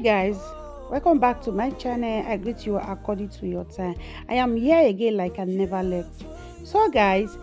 Guys, welcome back to my channel. I greet you according to your time. I am here again like I never left. So guys,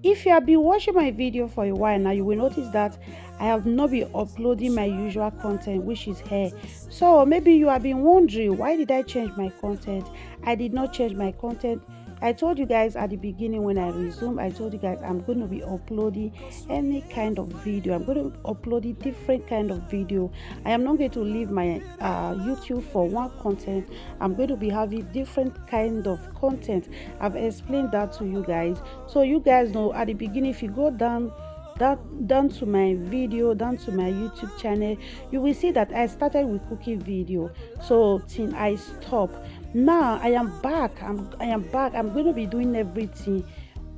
if you have been watching my video for a while now, you will notice that I have not been uploading my usual content, which is hair. So maybe you have been wondering, why did I change my content? I did not change my content. I told you guys at the beginning when I resumed, I told you guys I'm going to be uploading any kind of video. I'm going to upload a different kind of video. I am not going to leave my YouTube for one content. I'm going to be having different kind of content. I've explained that to you guys, so you guys know at the beginning. If you go down to my video, down to my YouTube channel, you will see that I started with cooking video, so till I stop. Now I am back. I am back. I'm going to be doing everything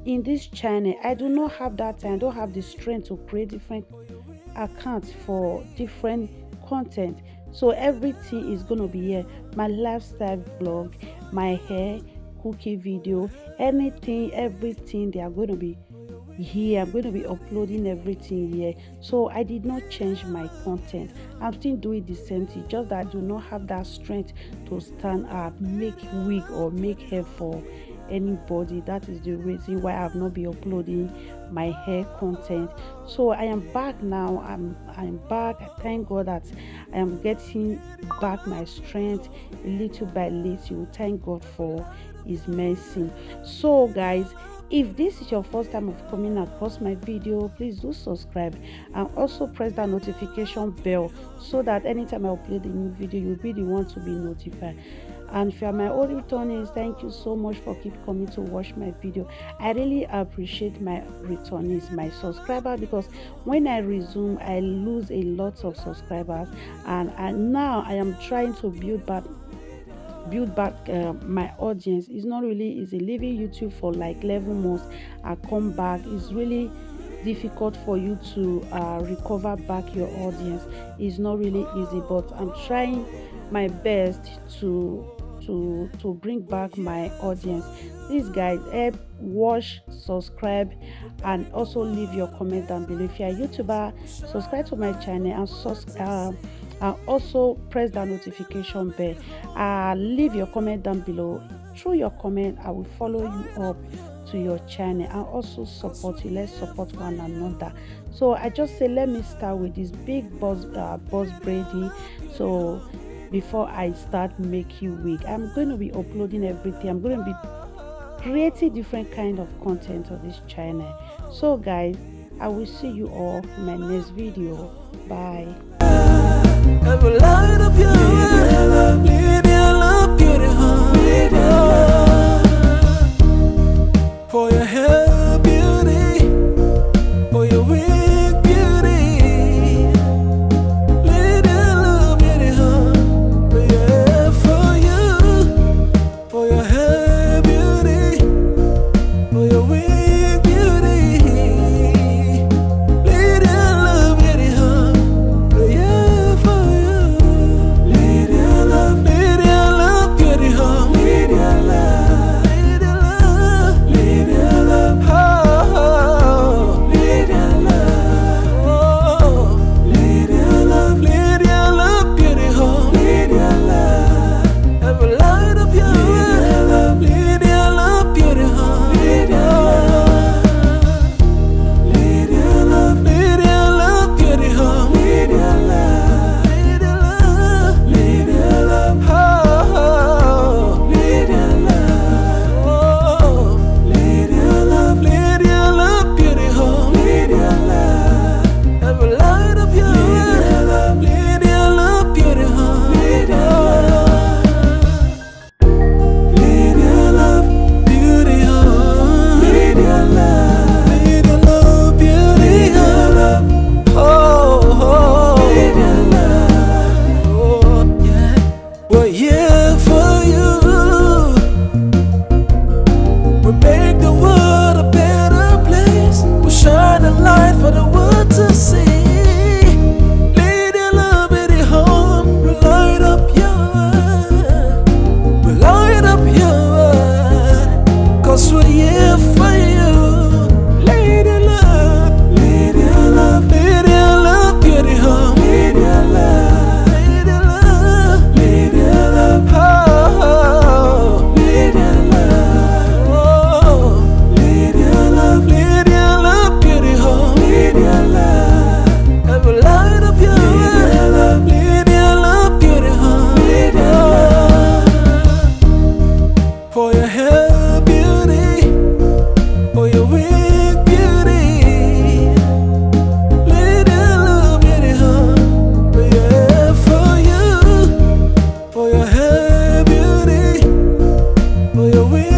in this channel. I do not have that time. I don't have the strength to create different accounts for different content, so everything is going to be here. My lifestyle vlog, my hair, cooking video, anything, everything, they are going to be here. I'm going to be uploading everything here, so I did not change my content. I'm still doing the same thing, just that I do not have that strength to stand up, make wig or make hair for anybody. That is the reason why I have not been uploading my hair content. So I am back now. I'm back. I thank God that I am getting back my strength little by little. Thank God for his mercy. So guys, if this is your first time of coming across my video, please do subscribe and also press that notification bell, so that anytime I upload a new video, you'll be the one to be notified. And if you are my old returnees, thank you so much for keep coming to watch my video. I really appreciate my returnees, my subscribers, because when I resume, I lose a lot of subscribers, and now I am trying to build back my audience. It's not really easy leaving YouTube for like 11 months. I come back, it's really difficult for you to recover back your audience. It's not really easy, but I'm trying my best to bring back my audience. Please guys, help watch, subscribe, and also leave your comment down below. If you're a YouTuber, subscribe to my channel and also press that notification bell. Leave your comment down below. Through your comment, I will follow you up to your channel and also support you. Let's support one another. So I just say, let me start with this big boss braiding. So before I start making wig, I'm going to be uploading everything. I'm going to be creating different kind of content on this channel. So guys, I will see you all in my next video. Bye. For your hair beauty, for your wig beauty, little beauty, yeah, for your hair beauty, for your wig beauty, little beauty, yeah, for you, little love beauty. Oh, you will